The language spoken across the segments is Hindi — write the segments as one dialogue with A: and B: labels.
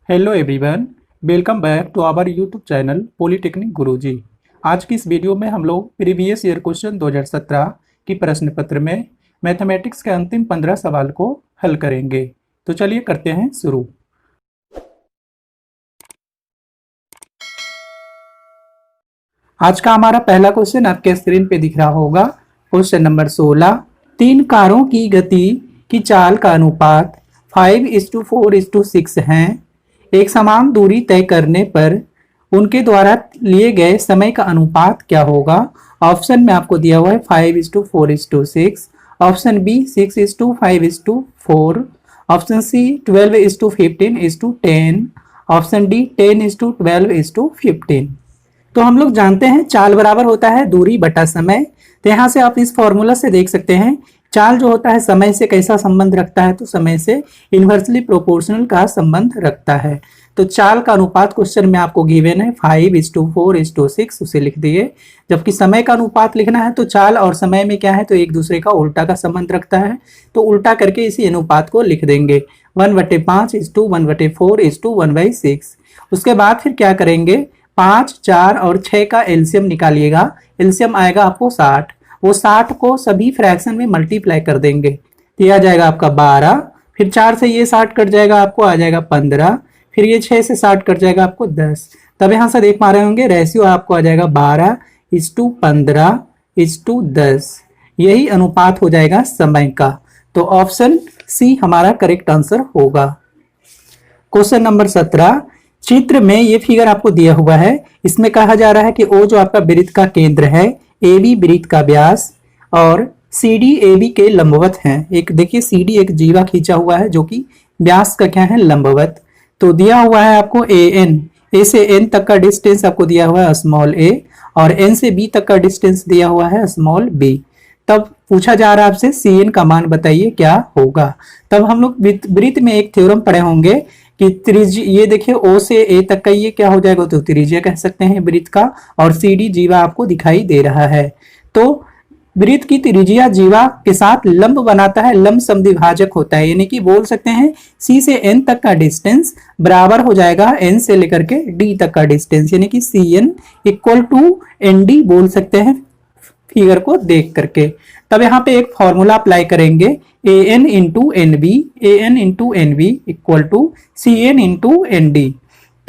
A: Hello everyone, welcome back to our YouTube channel polytechnic Guruji. आज की इस वीडियो में हम लोग प्रीवियस ईयर क्वेश्चन 2017 की प्रश्न पत्र में मैथमेटिक्स के अंतिम 15 सवाल को हल करेंगे। तो चलिए करते हैं शुरू। आज का हमारा पहला क्वेश्चन आपके स्क्रीन पे दिख रहा होगा। क्वेश्चन नंबर 16, 3 कारों की गति की चाल का अनुपात 5:4:6 है। एक समान दूरी तय करने पर उनके द्वारा लिए गए समय का अनुपात क्या होगा? ऑप्शन में आपको दिया हुआ है 5:4:6, option B 6:5:4, option C 12:15:10, option D 10:12:15। तो हम लोग जानते हैं चाल बराबर होता है दूरी बटा समय। तो यहाँ से आप इस फॉर्मूला से देख सकते हैं चाल जो होता है समय से कैसा संबंध रखता है, तो समय से इन्वर्सली प्रोपोर्शनल का संबंध रखता है। तो चाल का अनुपात क्वेश्चन में आपको गिवन है 5:4:6, उसे लिख दिए। जबकि समय का अनुपात लिखना है तो चाल और समय में क्या है, तो एक दूसरे का उल्टा का संबंध रखता है। तो उल्टा करके इसी अनुपात को लिख देंगे 1/5:1/4:1/6। उसके बाद फिर क्या करेंगे, 5, 4 और 6 का एलसीएम निकालिएगा। एलसीएम आएगा आपको 60। वो 60 को सभी फ्रैक्शन में मल्टीप्लाई कर देंगे तो यह आ जाएगा आपका 12। फिर 4 से ये 60 कट जाएगा, आपको आ जाएगा 15। फिर ये 6 से 60 कट जाएगा, आपको 10। तब यहाँ से देख पा रहे होंगे रेशियो आपको आ जाएगा 12:15:10। यही अनुपात हो जाएगा समय का। तो ऑप्शन सी हमारा करेक्ट आंसर होगा। क्वेश्चन नंबर 17, चित्र में ये फिगर आपको दिया हुआ है। इसमें कहा जा रहा है कि ओ जो आपका वृत्त का केंद्र है, ए बी वृत्त का व्यास और सी डी ए बी के लंबवत हैं। एक देखिए सी डी एक जीवा खींचा हुआ है जो कि व्यास का क्या है, लंबवत। तो दिया हुआ है आपको ए एन, ए से एन तक का डिस्टेंस आपको दिया हुआ है स्मॉल ए, और एन से बी तक का डिस्टेंस दिया हुआ है स्मॉल बी। तब पूछा जा रहा है आपसे सी एन का मान बताइए क्या होगा। तब हम लोग वृत्त में एक थ्योरम पढ़े होंगे कि त्रिज्या, ये देखिए ओ से ए तक का ये क्या हो जाएगा, तो त्रिज्या कह सकते हैं वृत्त का, और सी डी जीवा आपको दिखाई दे रहा है। तो वृत्त की त्रिज्या जीवा के साथ लंब बनाता है, लंब समद्विभाजक होता है। यानी कि बोल सकते हैं सी से एन तक का डिस्टेंस बराबर हो जाएगा एन से लेकर के डी तक का डिस्टेंस, यानी कि C N equal to N D बोल सकते हैं फिगर को देख करके। तब यहाँ पे एक फॉर्मूला अप्लाई करेंगे, A N into N B, A N into N B equal to C N into N D.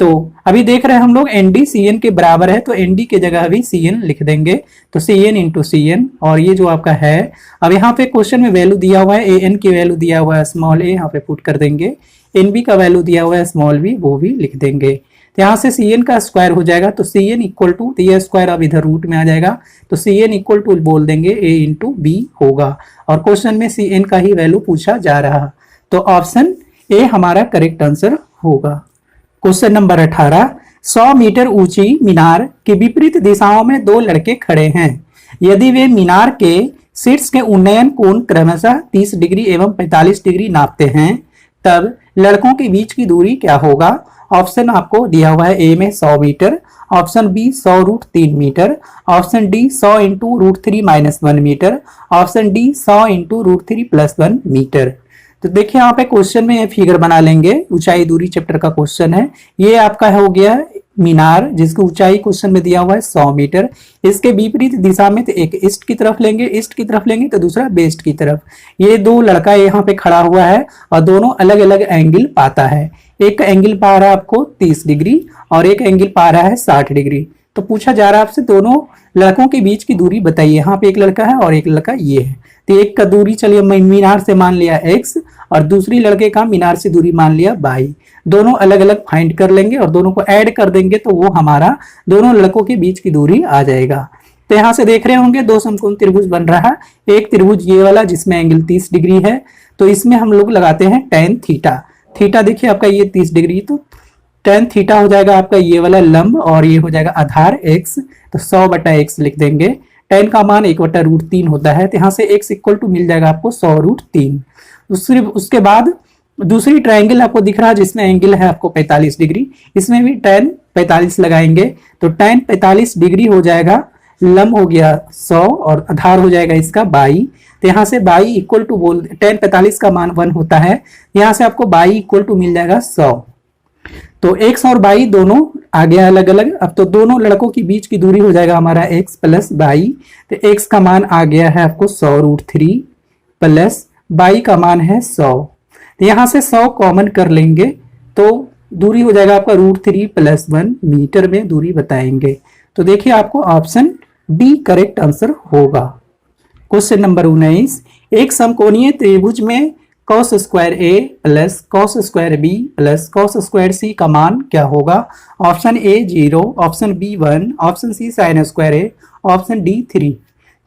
A: तो अभी देख रहे हैं हम लोग एन डी सी एन के बराबर है, तो एन डी के जगह भी सी एन लिख देंगे। तो C N into C N, और ये जो आपका है, अब यहाँ पे क्वेश्चन में वैल्यू दिया हुआ है, ए एन की वैल्यू दिया हुआ है स्मॉल ए, यहाँ पे पुट कर देंगे। एन बी का वैल्यू दिया हुआ है स्मॉल बी, वो भी लिख देंगे। यहाँ से सी एन का स्क्वायर हो जाएगा, तो सी एन इक्वल टू, ये स्क्वायर अब इधर रूट में आ जाएगा, तो सी एन इक्वल टू बोल देंगे ए इंटू बी होगा। और क्वेश्चन में सी एन का ही वैल्यू पूछा जा रहा, तो ऑप्शन ए हमारा करेक्ट आंसर होगा। क्वेश्चन नंबर 18, 100 मीटर ऊंची मीनार के विपरीत दिशाओं में 2 लड़के खड़े हैं। यदि वे मीनार के शीर्ष के उन्नयन कोण क्रमशः 30 डिग्री एवं 45 डिग्री नापते हैं, तब लड़कों के बीच की दूरी क्या होगा? ऑप्शन आपको दिया हुआ है, ए में 100 metre, option B 100√3 metre, option D 100 into √3-1 metre, option D 100 into √3+1 metre. तो देखिए यहाँ पे क्वेश्चन में ये फिगर बना लेंगे, ऊंचाई दूरी चैप्टर का क्वेश्चन है। ये आपका हो गया मीनार जिसकी ऊंचाई क्वेश्चन में दिया हुआ है 100 मीटर। इसके विपरीत दिशा में तो एक ईस्ट की तरफ लेंगे, ईस्ट की तरफ लेंगे तो दूसरा वेस्ट की तरफ। ये 2 लड़का यहाँ पे खड़ा हुआ है और दोनों अलग अलग एंगल पाता है। एक एंगल पा रहा है आपको 30 डिग्री और एक एंगल पा रहा है 60 डिग्री। तो पूछा जा रहा है आपसे दोनों लड़कों के बीच की दूरी बताइए। यहाँ पे एक लड़का है और एक लड़का ये है, तो एक का दूरी चलिए मीनार से मान लिया x और दूसरी लड़के का मीनार से दूरी मान लिया y। दोनों अलग अलग फाइंड कर लेंगे और दोनों को ऐड कर देंगे, तो वो हमारा दोनों लड़कों के बीच की दूरी आ जाएगा। तो यहाँ से देख रहे होंगे 2 समकोण त्रिभुज बन रहा है। एक त्रिभुज ये वाला जिसमें एंगल 30 डिग्री है, तो इसमें हम लोग लगाते हैं tan थीटा। थीटा देखिए आपका ये 30 डिग्री, तो tan थीटा हो जाएगा आपका ये वाला लंब और ये हो जाएगा आधार x, तो 100/x लिख देंगे। tan का मान 1/√3 होता है, तो यहाँ से x इक्वल टू मिल जाएगा आपको 100√3। उसके बाद दूसरी ट्रायंगल आपको दिख रहा है जिसमें एंगल है आपको 45 डिग्री, इसमें भी tan 45 लगाएंगे, तो tan 45 डिग्री हो जाएगा, लंब हो गया 100 और आधार हो जाएगा इसका 22। तो यहाँ से 22 इक्वल टू tan 45 का मान 1 होता है, यहाँ से आपको 22 इक्वल टू मिल जाएगा 100। तो x और y दोनों आ गया अलग अलग। अब तो दोनों लड़कों के बीच की दूरी हो जाएगा हमारा x प्लस y। तो x का मान आ गया है आपको 100√3 प्लस y का मान है 100। तो यहां से 100 कॉमन कर लेंगे तो दूरी हो जाएगा आपका √3 प्लस 1 मीटर में दूरी बताएंगे। तो देखिए आपको ऑप्शन डी करेक्ट आंसर होगा। क्वेश्चन नंबर 19, एक समकोणीय त्रिभुज में cos square A plus cos square B plus cos square C का मान क्या होगा? Option A 0, option B 1, option C sine square A, option D 3।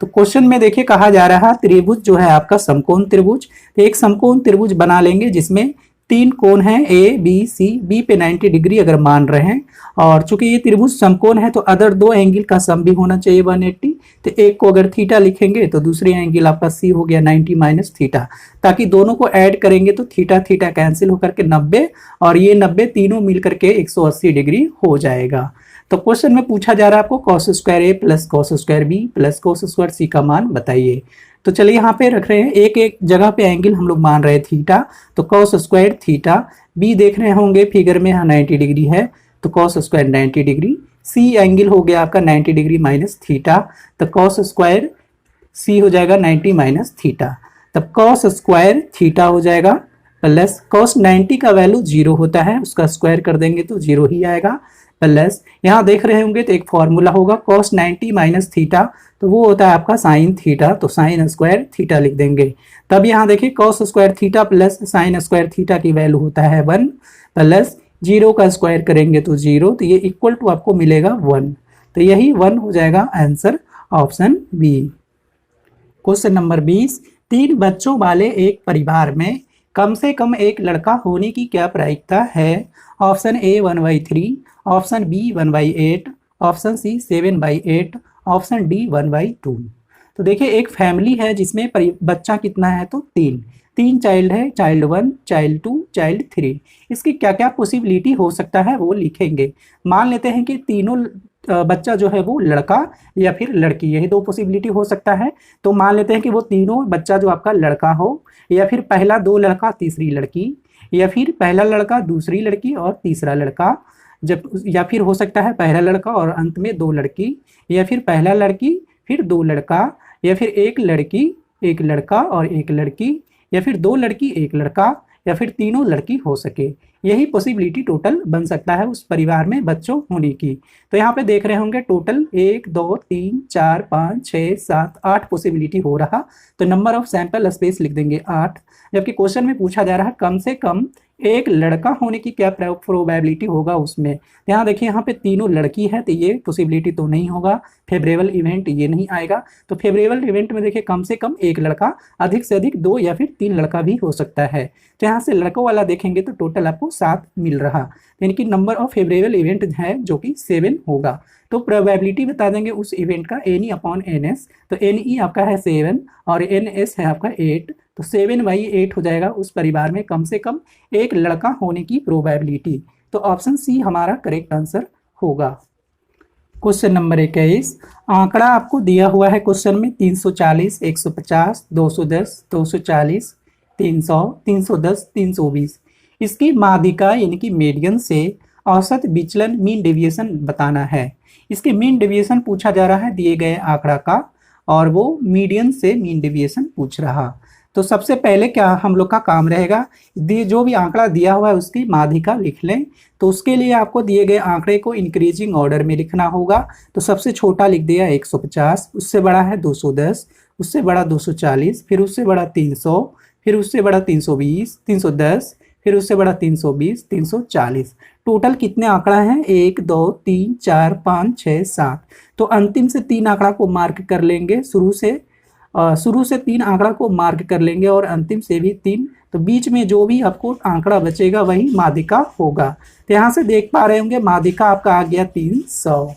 A: तो क्वेश्चन में देखिए कहा जा रहा है त्रिभुज जो है आपका समकोण त्रिभुज। तो एक समकोण त्रिभुज बना लेंगे जिसमें 3 कोण हैं ए बी सी, बी पे 90 डिग्री अगर मान रहे हैं, और चूंकि ये त्रिभुज समकोण है तो अदर 2 एंगल का सम भी होना चाहिए 180। तो एक को अगर थीटा लिखेंगे तो दूसरी एंगल आपका सी हो गया 90 माइनस थीटा, ताकि दोनों को ऐड करेंगे तो थीटा थीटा कैंसिल होकर के 90 और ये 90 तीनों मिलकर के 180 डिग्री हो जाएगा। तो क्वेश्चन में पूछा जा रहा है आपको cos square A plus cos square B plus cos square C का मान बताइए। तो चलिए यहाँ पे रख रहे हैं, एक एक जगह पे एंगल हम लोग मान रहे हैं थीटा, तो cos स्क्वायर थीटा। बी देख रहे होंगे फिगर में 90 डिग्री है तो cos square 90 degree. C angle हो गया आपका 90 डिग्री माइनस थीटा, तो cos स्क्वायर सी हो जाएगा 90 माइनस थीटा। तब cos स्क्वायर थीटा हो जाएगा प्लस cos 90 का वैल्यू 0 होता है, उसका स्क्वायर कर देंगे तो 0 ही आएगा, प्लस यहाँ देख रहे होंगे तो एक फॉर्मूला होगा cos 90 माइनस थीटा, तो वो होता है आपका साइन थीटा, तो साइन स्क्वायर थीटा लिख देंगे। तब यहाँ देखिए cos square theta plus sine square theta की वैल्यू होता है 1, प्लस 0 का स्क्वायर करेंगे तो 0, तो ये इक्वल टू आपको मिलेगा 1। तो यही 1 हो जाएगा answer option B. Question number 20, 3 बच्चों वाले एक परिवार में कम से कम एक लड़का होने की क्या प्रायिकता है? Option A 1/3, option B 1/8, option C 7/8, option D 1/2। तो देखिए एक फैमिली है जिसमें बच्चा कितना है तो 3 चाइल्ड है, चाइल्ड 1, चाइल्ड 2, चाइल्ड 3। इसकी क्या क्या पॉसिबिलिटी हो सकता है वो लिखेंगे। मान लेते हैं कि तीनों बच्चा जो है वो लड़का या फिर लड़की, यही 2 पॉसिबिलिटी हो सकता है। तो मान लेते हैं कि वो तीनों बच्चा जो आपका लड़का हो, या फिर पहला 2 लड़का तीसरी लड़की, या फिर पहला लड़का दूसरी लड़की और तीसरा लड़का, जब या फिर हो सकता है पहला लड़का और अंत में 2 लड़की, या फिर पहला लड़की फिर 2 लड़का, या फिर एक लड़की एक लड़का और एक लड़की, या फिर 2 लड़की 1 लड़का, या फिर तीनों लड़की हो सके। यही पॉसिबिलिटी टोटल बन सकता है उस परिवार में बच्चों होने की। तो यहाँ पे देख रहे होंगे टोटल 1 2 3 4 5 6 7 8 पॉसिबिलिटी हो रहा, तो नंबर ऑफ सैंपल स्पेस लिख देंगे 8। जबकि क्वेश्चन में पूछा जा रहा है कम से कम एक लड़का होने की क्या प्रोबेबिलिटी होगा उसमें। यहाँ देखिए यहाँ पे तीनों लड़की है तो ये पॉसिबिलिटी तो नहीं होगा, फेवरेबल इवेंट ये नहीं आएगा। तो फेवरेबल इवेंट में देखिए कम से कम एक लड़का, अधिक से अधिक 2 या फिर 3 लड़का भी हो सकता है। तो यहाँ से लड़कों वाला देखेंगे तो टोटल आपको 7 मिल रहा, यानी कि नंबर ऑफ फेवरेबल इवेंट है जो कि 7 होगा। तो प्रोबेबिलिटी बता देंगे उस इवेंट का NE/NS, तो NE आपका है 7 और NS है आपका 8, तो 7/8 हो जाएगा उस परिवार में कम से कम एक लड़का होने की प्रोबेबिलिटी। तो ऑप्शन सी हमारा करेक्ट आंसर होगा। क्वेश्चन नंबर 21, आंकड़ा आपको दिया हुआ है क्वेश्चन में 340, 150, 210, 240, 300, 310, 320। इसकी माध्यिका यानी कि मीडियन से औसत विचलन मीन डेविएशन बताना है। इसके मीन डेविएशन पूछा जा रहा है दिए गए आंकड़ा का, और वो मीडियन से मीन डेविएशन पूछ रहा। तो सबसे पहले क्या हम लोग का काम रहेगा, जो भी आंकड़ा दिया हुआ है उसकी माध्यिका लिख लें। तो उसके लिए आपको दिए गए आंकड़े को इंक्रीजिंग ऑर्डर में लिखना होगा। तो सबसे छोटा लिख दिया 150, उससे बड़ा है 210, उससे बड़ा 240, फिर उससे बड़ा 300, फिर उससे बड़ा 320, 310, फिर उससे बड़ा 320, 340। टोटल कितने आंकड़ा हैं? 1 2 3 4 5 6 7। तो अंतिम से 3 आंकड़ा को मार्क कर लेंगे, शुरू से 3 आंकड़ा को मार्क कर लेंगे और अंतिम से भी 3। तो बीच में जो भी आपको आंकड़ा बचेगा वही माध्यिका होगा। तो यहाँ से देख पा रहे होंगे माध्यिका आपका आ गया 300,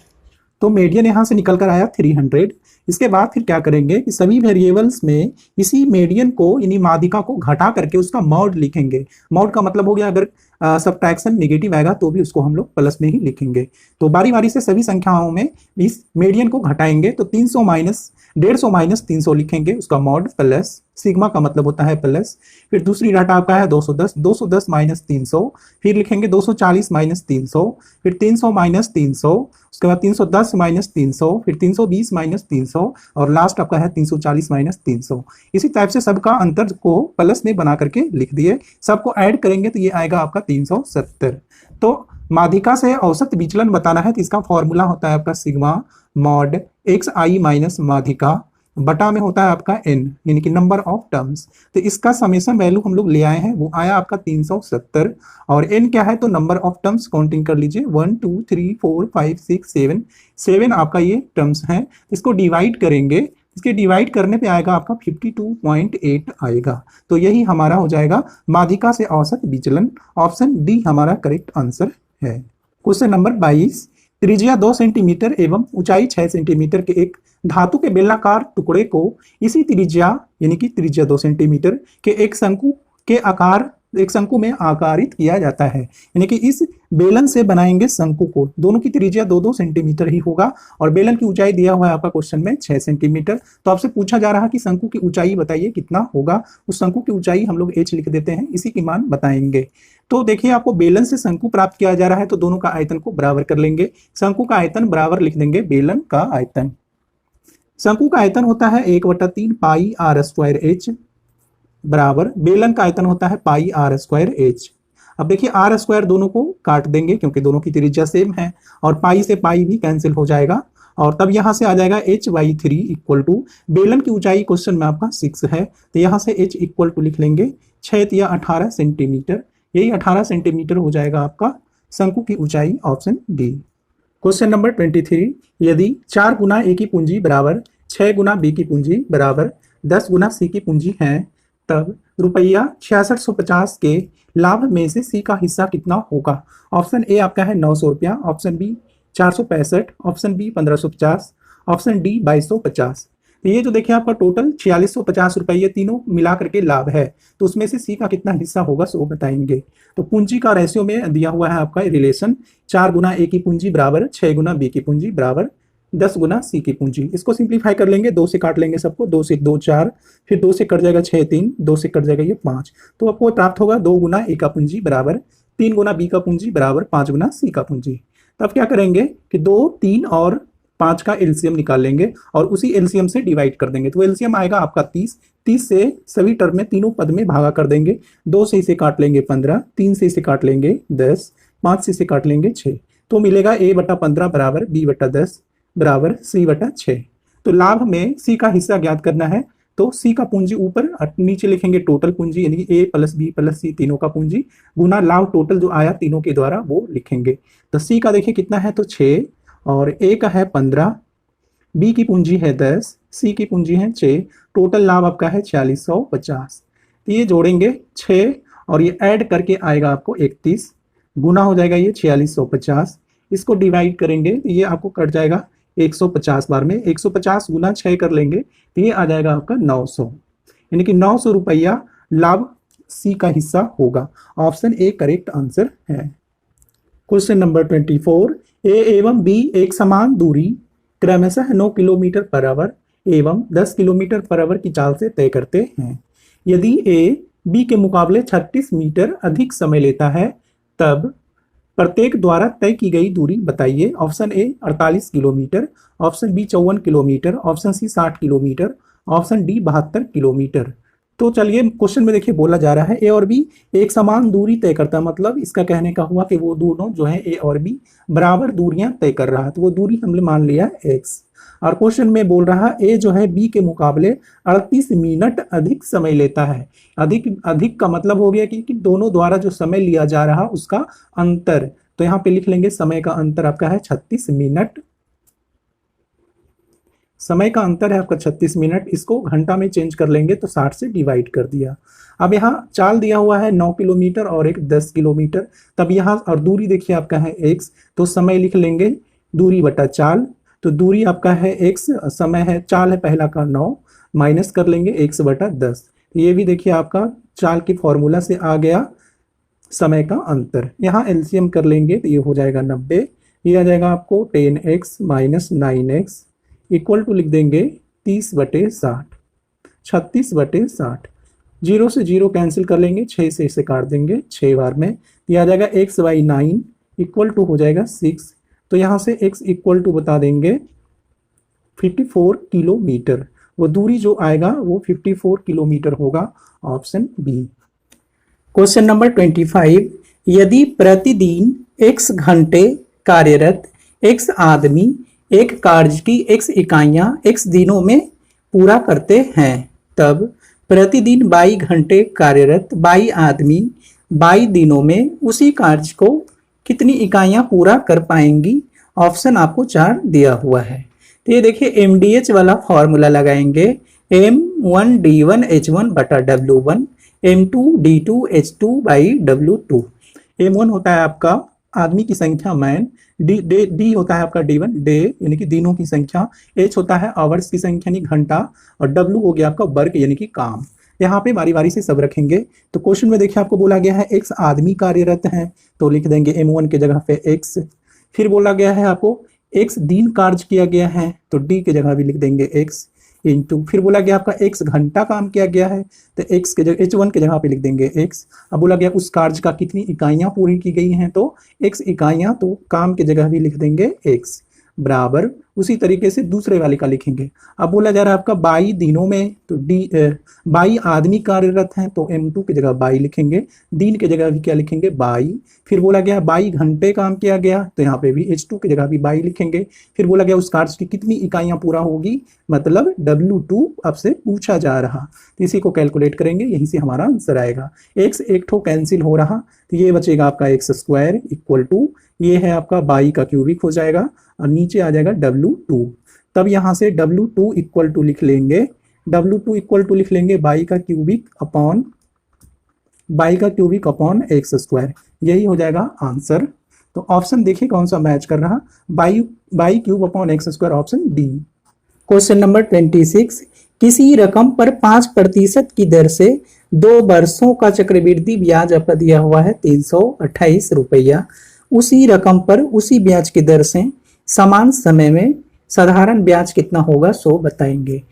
A: तो मीडियन यहाँ से निकल कर आया 300। इसके बाद फिर क्या करेंगे कि सभी वेरिएबल्स में इसी मीडियन को यानी माध्यिका को घटा करके उसका मॉड लिखेंगे। मॉड का मतलब हो गया अगर सब्ट्रैक्शन नेगेटिव आएगा तो भी उसको हम लोग प्लस में ही लिखेंगे। तो बारी बारी से सभी संख्याओं में इस मीडियन को घटाएंगे, तो 300 माइनस 150 माइनस 300 लिखेंगे, उसका मॉड प्लस, सिग्मा का मतलब होता है प्लस। फिर दूसरी डाटा आपका है 210, 210 माइनस 300, फिर लिखेंगे 240 माइनस 300, फिर 300 माइनस 300, उसके बाद 310 माइनस 300, फिर 320 माइनस 300 और लास्ट आपका है 340 माइनस 300। इसी टाइप से सबका अंतर को प्लस में बना करके लिख दिए, सबको ऐड करेंगे तो ये आएगा आपका 370। तो माध्यिका से औसत विचलन बताना है तो इसका फॉर्मूला होता है आपका सिग्मा मॉड एक्स आई माइनस माध्यिका बटा में होता है आपका n, यानी कि नंबर ऑफ टर्म्स। तो इसका समेशन वैल्यू हम लोग ले आए हैं, वो आया आपका 370 और n क्या है तो नंबर ऑफ टर्म्स काउंटिंग कर लीजिए 1 2 3 4 5 6 7 7 आपका ये टर्म्स हैं। इसको डिवाइड करेंगे, इसके डिवाइड करने पे आएगा आपका 52.8 आएगा। तो यही हमारा हो जाएगा माध्यिका से औसत विचलन। ऑप्शन डी हमारा करेक्ट आंसर है। क्वेश्चन नंबर 22, त्रिज्या 2 सेंटीमीटर एवं ऊंचाई 6 सेंटीमीटर के एक धातु के बेलनाकार टुकड़े को इसी त्रिज्या यानी कि त्रिज्या 2 सेंटीमीटर के एक शंकु में आकारित किया जाता है। यानी कि इस बेलन से बनाएंगे शंकु को, दोनों की त्रिज्या 2-2 सेंटीमीटर ही होगा और बेलन की ऊंचाई दिया हुआ है आपका क्वेश्चन में 6 सेंटीमीटर। तो आपसे पूछा जा रहा है कि शंकु की ऊंचाई बताइए कितना होगा। उस शंकु की ऊंचाई हम लोग h लिख देते हैं, इसी की मान बताएंगे। तो देखिए आपको बेलन से शंकु प्राप्त किया जा रहा है तो दोनों का आयतन को बराबर कर लेंगे। शंकु का आयतन बराबर लिख देंगे बेलन का आयतन। शंकु का आयतन होता है 1/3 पाई आर स्क्वायर एच बराबर बेलन का आयतन होता है पाई आर स्क्वायर एच। अब देखिए आर स्क्वायर दोनों को काट देंगे क्योंकि दोनों की त्रिज्या सेम है और पाई से पाई भी कैंसिल हो जाएगा और तब यहां से आ जाएगा h/3 इक्वल टू बेलन की ऊंचाई क्वेश्चन में आपका 6 है तो यहां से h इक्वल टू लिख लेंगे 6 या 18 सेंटीमीटर। यही 18 सेंटीमीटर हो जाएगा आपका शंकु की ऊंचाई, ऑप्शन डी। क्वेश्चन नंबर 23, यदि 4 गुना ए की पूंजी बराबर 6 गुना बी की पूंजी बराबर 10 गुना सी की पूंजी है तब रुपया 6650 के लाभ में से सी का हिस्सा कितना होगा। ऑप्शन ए आपका है 900 रुपया, option B 465, option B 1550, option D 2250। तो ये जो देखिए आपका टोटल 4650 रुपये ये तीनों मिला करके लाभ है, तो उसमें से सी का कितना हिस्सा होगा सो बताएंगे। तो पूंजी का रेशियो में दिया हुआ है आपका रिलेशन 4 गुना ए की पूंजी बराबर 6 गुना बी की पूंजी बराबर 10 गुना सी की पूंजी। इसको सिंप्लीफाई कर लेंगे, 2 से काट लेंगे सबको, 2 से 2 4, फिर 2 से कट जाएगा 6 3, 2 से कट जाएगा ये 5। तो आपको प्राप्त होगा 2 गुना ए का पूंजी बराबर 3 गुना बी का पूंजी बराबर 5 गुना सी का पूंजी। तब क्या करेंगे कि 2 3 और 5 का एलसीएम निकाल लेंगे और उसी एलसीएम से डिवाइड कर देंगे। तो एलसीएम आएगा आपका 30, 30 से सभी टर्म में तीनों पद में भागा कर देंगे। 2 से इसे काट लेंगे 15, 3 से इसे काट लेंगे 10, 5 से इसे काट लेंगे 6। तो मिलेगा a/15 बराबर b/10 बराबर c/6। तो लाभ में सी का हिस्सा ज्ञात करना है तो सी का पूंजी ऊपर नीचे लिखेंगे टोटल पूंजी यानी कि ए प्लस बी प्लस सी तीनों का पूंजी गुना लाभ टोटल जो आया तीनों के द्वारा वो लिखेंगे। तो सी का देखिए कितना है तो 6 और ए का है 15, बी की पूंजी है 10, सी की पूंजी है 6, टोटल लाभ आपका है 4650। तो ये जोड़ेंगे 6 और ये ऐड करके आएगा आपको 31 गुना हो जाएगा ये 4650। इसको डिवाइड करेंगे तो ये आपको कट जाएगा 150 बार में, 150 गुना 6 कर लेंगे तो ये आ जाएगा आपका 900, यानी कि 900 रुपया लाभ सी का हिस्सा होगा। ऑप्शन ए करेक्ट आंसर है। क्वेश्चन नंबर 24, ए एवं बी एक समान दूरी क्रमशः 9 किलोमीटर पर आवर एवं 10 किलोमीटर पर आवर की चाल से तय करते हैं। यदि ए बी के मुकाबले 36 मीटर अधिक समय लेता है तब प्रत्येक द्वारा तय की गई दूरी बताइए। Option A 48 kilometre, option B 54 kilometre, option C 60 kilometre, option D 72 kilometre. तो चलिए क्वेश्चन में देखिए बोला जा रहा है ए और बी एक समान दूरी तय करता है, मतलब इसका कहने का हुआ कि वो दोनों जो है ए और बी बराबर दूरियां तय कर रहा है, तो वो दूरी हमने मान लिया एक्स। और क्वेश्चन में बोल रहा ए जो है बी के मुकाबले 38 मिनट अधिक समय लेता है। अधिक का मतलब हो गया कि दोनों द्वारा जो समय लिया जा रहा उसका अंतर, तो यहाँ पे लिख लेंगे समय का अंतर आपका है 36 मिनट। समय का अंतर है आपका 36 मिनट, इसको घंटा में चेंज कर लेंगे तो 60 से डिवाइड कर दिया। अब यहाँ चाल दिया हुआ है 9 किलोमीटर और एक 10 किलोमीटर, तब यहाँ और दूरी देखिए आपका है x, तो समय लिख लेंगे दूरी बटा चाल। तो दूरी आपका है x, समय है चाल है पहला का 9, माइनस कर लेंगे x/10। ये भी देखिए आपका चाल के फॉर्मूला से आ गया समय का अंतर। यहाँ एलसीएम कर लेंगे तो ये हो जाएगा 90, ये आ जाएगा आपको 10x minus 9x equal to लिख देंगे 30/60, 36/60। 0 से 0 कैंसिल कर लेंगे, 6 से इसे काट देंगे 6 बार में, ये आ जाएगा x/9 इक्वल टू हो जाएगा 6। तो यहाँ से x इक्वल टू बता देंगे 54 किलोमीटर। वो दूरी जो आएगा वो 54 किलोमीटर होगा, ऑप्शन बी। क्वेश्चन नंबर 25, यदि प्रतिदिन x घंटे कार्यरत x आदमी एक कार्य की x इकाइयां x दिनों में पूरा करते हैं, तब प्रतिदिन 22 घंटे कार्यरत 22 आदमी 22 दिनों में उसी कार्य को कितनी इकाइयां पूरा कर पाएंगी। ऑप्शन आपको 4 दिया हुआ है। तो ये देखिए MDH वाला फॉर्मूला लगाएंगे, M1D1H1 बटा W1, M2D2H2/W2। M1 होता है आपका आदमी की संख्या मैन, डी होता है आपका D1 डे यानी कि दिनों की संख्या, H होता है आवर्स की संख्या यानी घंटा, और W हो गया आपका वर्क यानी कि काम। यहाँ पे बारी बारी से सब रखेंगे। तो क्वेश्चन में देखिए आपको बोला गया है x आदमी कार्यरत हैं, तो लिख देंगे M1 के जगह पे x। फिर बोला गया है आपको x दिन कार्य किया गया है, तो D के जगह भी लिख देंगे x इंटू, फिर बोला गया आपका x घंटा काम किया गया है, तो x के जगह H1 के जगह पे लिख देंगे x। अब बोला गया उस कार्य का कितनी इकाइयां पूरी की गई हैं, तो x इकाइयां, तो काम के जगह भी लिख देंगे x बराबर। उसी तरीके से दूसरे वाले का लिखेंगे। अब बोला जा रहा है आपका 22 दिनों में, तो 22 आदमी कार्यरत हैं, तो M2 की जगह 22 लिखेंगे, दिन के जगह भी क्या लिखेंगे 22। फिर बोला गया 22 घंटे काम किया गया, तो यहाँ पे भी H2 की जगह भी 22 लिखेंगे। फिर बोला गया उस कार्य की कितनी इकाइयां पूरा होगी, मतलब W2 आपसे पूछा जा रहा, तो इसी को कैलकुलेट करेंगे, यहीं से हमारा आंसर आएगा। x एक ठो कैंसिल हो रहा, तो ये बचेगा आपका x² इक्वल टू, ये है आपका 22 का क्यूबिक हो जाएगा, और नीचे आ जाएगा W2। तब यहाँ से W2 इक्वल टू लिख लेंगे, W2 इक्वल टू लिख लेंगे 22 का क्यूबिक अपॉन x², यही हो जाएगा आंसर। तो ऑप्शन देखिए कौन सा मैच कर रहा, 22 cube upon x², option D. Question number 26, किसी रकम पर 5% की दर से 2 वर्षों का चक्रवृद्धि ब्याज आपका दिया हुआ है 328 रुपया। उसी रकम पर उसी ब्याज की दर से समान समय में साधारण ब्याज कितना होगा, सो बताएंगे।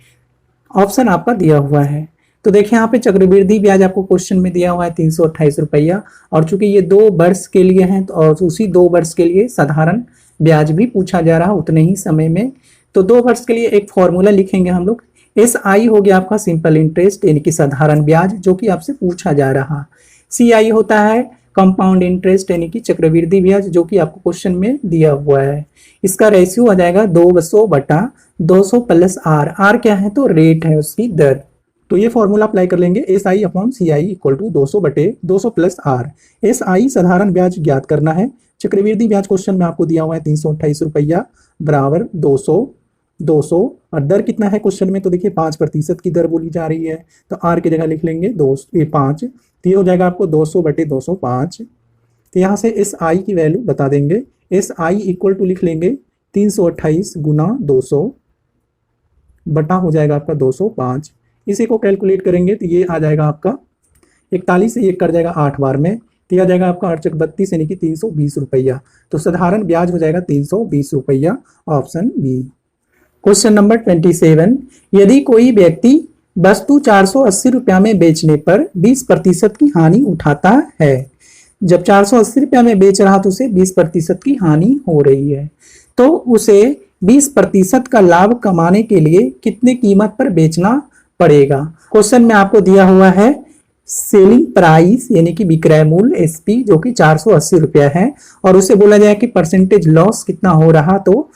A: ऑप्शन आपका दिया हुआ है। तो देखिए यहाँ पे चक्रवृद्धि ब्याज आपको क्वेश्चन में दिया हुआ है 328 रुपया, और चूंकि ये 2 वर्ष के लिए हैं, तो और उसी 2 वर्ष के लिए साधारण ब्याज भी पूछा जा रहा उतने ही समय में। तो 2 वर्ष के लिए एक फॉर्मूला लिखेंगे हम लोग, SI हो गया आपका सिंपल इंटरेस्ट यानी कि साधारण ब्याज, जो कि आपसे पूछा जा रहा। CI होता है कंपाउंड इंटरेस्ट यानी कि चक्रवृद्धि ब्याज, जो कि आपको क्वेश्चन में दिया हुआ है। इसका रेशियो आ जाएगा 200/200 प्लस R क्या है, तो रेट है उसकी दर। तो ये फॉर्मूला अप्लाई कर लेंगे, SI upon CI equal to 200/200 plus R। SI साधारण ब्याज ज्ञात करना है, चक्रवृद्धि ब्याज क्वेश्चन में आपको दिया हुआ है 328 रुपया बराबर 200 और दर कितना है क्वेश्चन में, तो देखिए 5% की दर बोली जा रही है, तो R की जगह लिख लेंगे 5, तो ये हो जाएगा आपको 200/205। तो यहाँ से SI की वैल्यू बता देंगे, SI इक्वल टू लिख लेंगे 328 गुना 200 बटा हो जाएगा आपका 205। इसी को कैलकुलेट करेंगे तो ये आ जाएगा आपका 41 से 1 कर जाएगा 8 बार में, तो आ जाएगा आपका 8 32 यानी कि 320 रुपया। तो साधारण ब्याज हो जाएगा 320 रुपया, ऑप्शन बी। क्वेश्चन नंबर 27, यदि कोई व्यक्ति वस्तु 480 रुपया में बेचने पर 20% की हानि उठाता है, जब 480 रुपया में बेच रहा तो उसे 20% की हानि हो रही है, तो उसे 20% का लाभ कमाने के लिए कितने कीमत पर बेचना पड़ेगा। क्वेश्चन में आपको दिया हुआ है सेलिंग प्राइस यानी कि विक्रय मूल्य SP जो कि 480 रुपया है, और उसे बोला जाए कि परसेंटेज लॉस कितना हो रहा, तो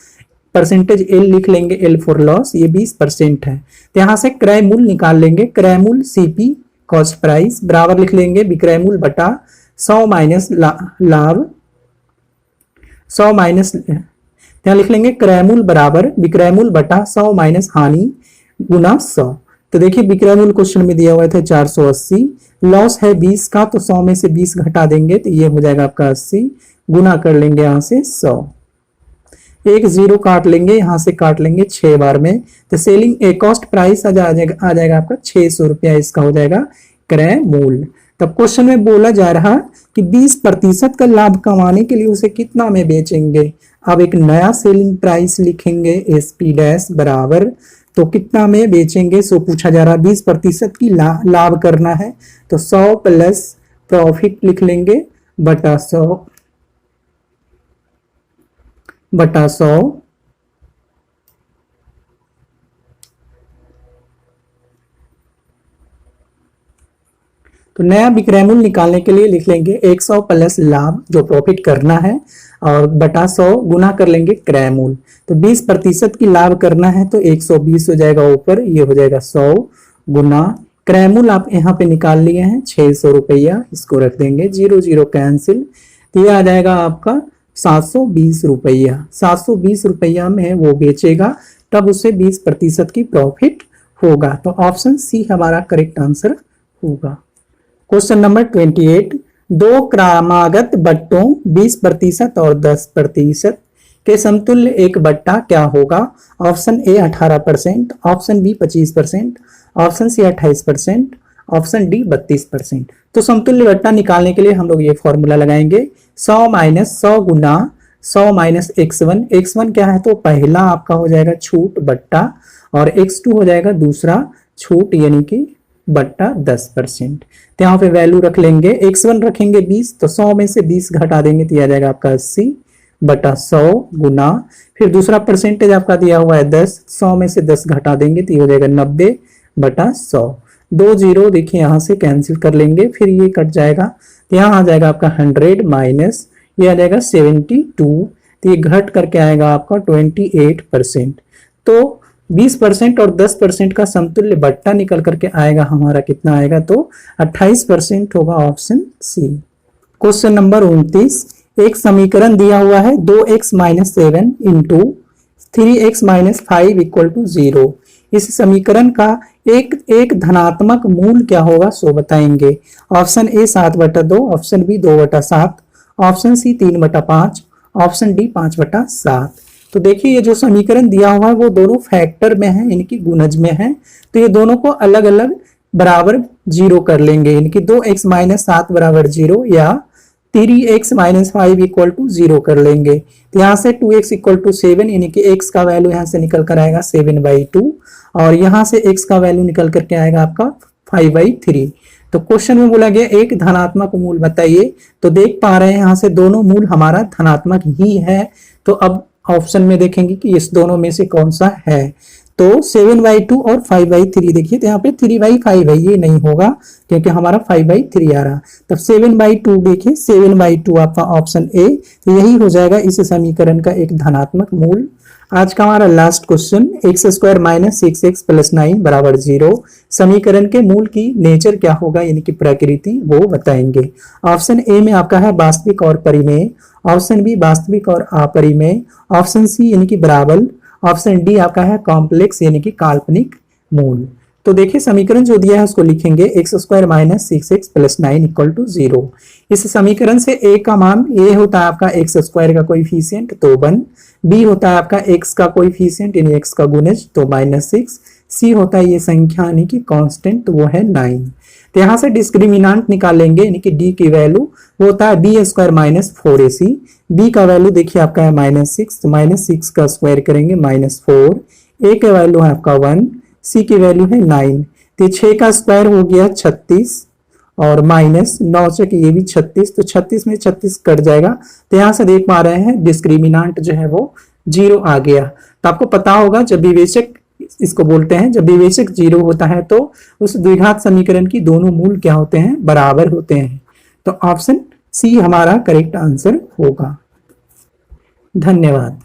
A: परसेंटेज L लिख लेंगे, L फॉर लॉस, ये 20% है। तो यहाँ से क्रय मूल्य निकाल लेंगे, क्रय मूल्य CP कॉस्ट प्राइस बराबर लिख लेंगे विक्रय मूल्य बटा 100 माइनस लाभ, 100 माइनस, यहाँ लिख लेंगे क्रय मूल्य बराबर विक्रय मूल्य बटा 100 माइनस हानि गुना 100। तो देखिए विक्रय मूल्य क्वेश्चन में दिया हुआ था 480, लॉस है 20 का, तो 100 में से 20 घटा देंगे तो ये हो जाएगा आपका 80, गुना कर लेंगे यहाँ से 100, एक 0 काट लेंगे, यहाँ से काट लेंगे 6 बार में, तो सेलिंग कॉस्ट प्राइस आ जाएगा आपका 600 रुपया, इसका हो जाएगा क्रय मूल्य। तब क्वेश्चन में बोला जा रहा कि 20% का लाभ कमाने के लिए उसे कितना में बेचेंगे। अब एक नया सेलिंग प्राइस लिखेंगे SP डैश बराबर, तो कितना में बेचेंगे, सो पूछा जा रहा है 20% की लाभ करना है, तो 100 प्लस प्रॉफिट लिख लेंगे बटा 100 तो नया विक्रय मूल्य निकालने के लिए लिख लेंगे 100 प्लस लाभ जो प्रॉफिट करना है और बटा 100 गुना कर लेंगे क्रय मूल्य। तो 20% की लाभ करना है तो 120 हो जाएगा ऊपर, ये हो जाएगा 100 गुना क्रय मूल्य आप यहाँ पे निकाल लिए हैं 600 रुपया, इसको रख देंगे 0 0 कैंसिल, तो ये आ जाएगा आपका 720 रुपया। 720 रुपया में वो बेचेगा, तब उसे 20% की प्रॉफिट होगा। तो ऑप्शन सी हमारा करेक्ट आंसर होगा। क्वेश्चन नंबर 28, दो क्रमागत बट्टों 20% और 10% के समतुल्य एक बट्टा क्या होगा। Option A 18%, option B 25%, option C 28%, option D 32%। तो समतुल्य बट्टा निकालने के लिए हम लोग ये फॉर्मूला लगाएंगे 100 माइनस 100 गुना 100 माइनस x1। x1 क्या है, तो पहला आपका हो जाएगा छूट बट्टा और x2 हो जाएगा दूसरा छूट यानी कि बट्टा 10%। तो यहाँ पे वैल्यू रख लेंगे, x1 रखेंगे 20, तो 100 में से 20 घटा देंगे तो आ जाएगा आपका 80 बटा 100 गुना, फिर दूसरा परसेंटेज आपका दिया हुआ है 10, 100 में से 10 घटा देंगे तो हो जाएगा 90 बटा 100। 2 0 देखिए यहाँ से कैंसिल कर लेंगे, फिर ये कट जाएगा तो यहाँ आ जाएगा आपका 100 माइनस ये आ जाएगा 72, तो ये घट करके आएगा आपका 28%। तो 20% और 10% का समतुल्य बट्टा निकल करके आएगा हमारा कितना आएगा, तो 28% होगा ऑप्शन सी। क्वेश्चन नंबर 29, एक समीकरण दिया हुआ है 2x minus 7 into 3x minus 5 equal to 0। इस समीकरण का एक धनात्मक मूल क्या होगा सो बताएंगे। Option A 7/2, option B 2/7, option C 3/5, option D 5/7। तो देखिए ये जो समीकरण दिया हुआ है वो दोनों फैक्टर में है, इनकी गुणज में है, तो ये दोनों को अलग अलग बराबर 0 कर लेंगे, इनकी 2x माइनस 7 बराबर 0 या 3x माइनस 5 इक्वल टू 0 कर लेंगे। तो यहाँ से 2x इक्वल टू 7 यानी कि x का वैल्यू यहाँ से निकल कर आएगा 7/2 और यहाँ से x का वैल्यू निकल करके आएगा आपका 5/3। तो क्वेश्चन में बोला गया एक धनात्मक मूल बताइए, तो देख पा रहे हैं यहाँ से दोनों मूल हमारा धनात्मक ही है। तो अब ऑप्शन में देखेंगे कि इस दोनों में से कौन सा है, तो 7/2 और 5/3 देखिए, तो यहाँ पे 3/5 है, ये नहीं होगा क्योंकि हमारा 5/3 आ रहा। तब 7/2 देखिए, 7/2 आपका ऑप्शन ए, तो यही हो जाएगा इस समीकरण का एक धनात्मक मूल। आज का हमारा last question, x² minus 6x plus 9 बराबर 0 समीकरण के मूल की नेचर क्या होगा यानी कि प्रकृति वो बताएंगे। ऑप्शन ए में आपका है वास्तविक और परिमेय, ऑप्शन बी वास्तविक और अपरिमेय, ऑप्शन सी यानी कि बराबर, ऑप्शन डी आपका है कॉम्प्लेक्स यानी कि काल्पनिक मूल। तो देखिए समीकरण जो दिया है उसको लिखेंगे x² minus 6x plus 9 equal to 0। इस समीकरण से a का मान a होता है आपका x² का कोएफिशिएंट तो 1, b होता है आपका x का कोएफिशिएंट यानी x का गुणज तो -6, c होता है ये संख्या यानी कि कांस्टेंट तो वो है 9। तो यहाँ से डिस्क्रिमिनांट निकालेंगे यानी कि d की वैल्यू वो होता है b² माइनस 4ac, b का वैल्यू देखिए आपका है -6, तो -6 का स्क्वायर करेंगे -4, a का वैल्यू है आपका 1, c की वैल्यू है 9, तो 6 का स्क्वायर हो गया 36 और -9 से ये भी 36, तो 36 में 36 कट जाएगा। तो यहाँ से देख पा रहे हैं डिस्क्रिमिनांट जो है वो 0 आ गया। तो आपको पता होगा जब विवेचक इसको बोलते हैं, जब विवेचक 0 होता है तो उस द्विघात समीकरण की दोनों मूल क्या होते हैं, बराबर होते हैं। तो ऑप्शन सी हमारा करेक्ट आंसर होगा। धन्यवाद।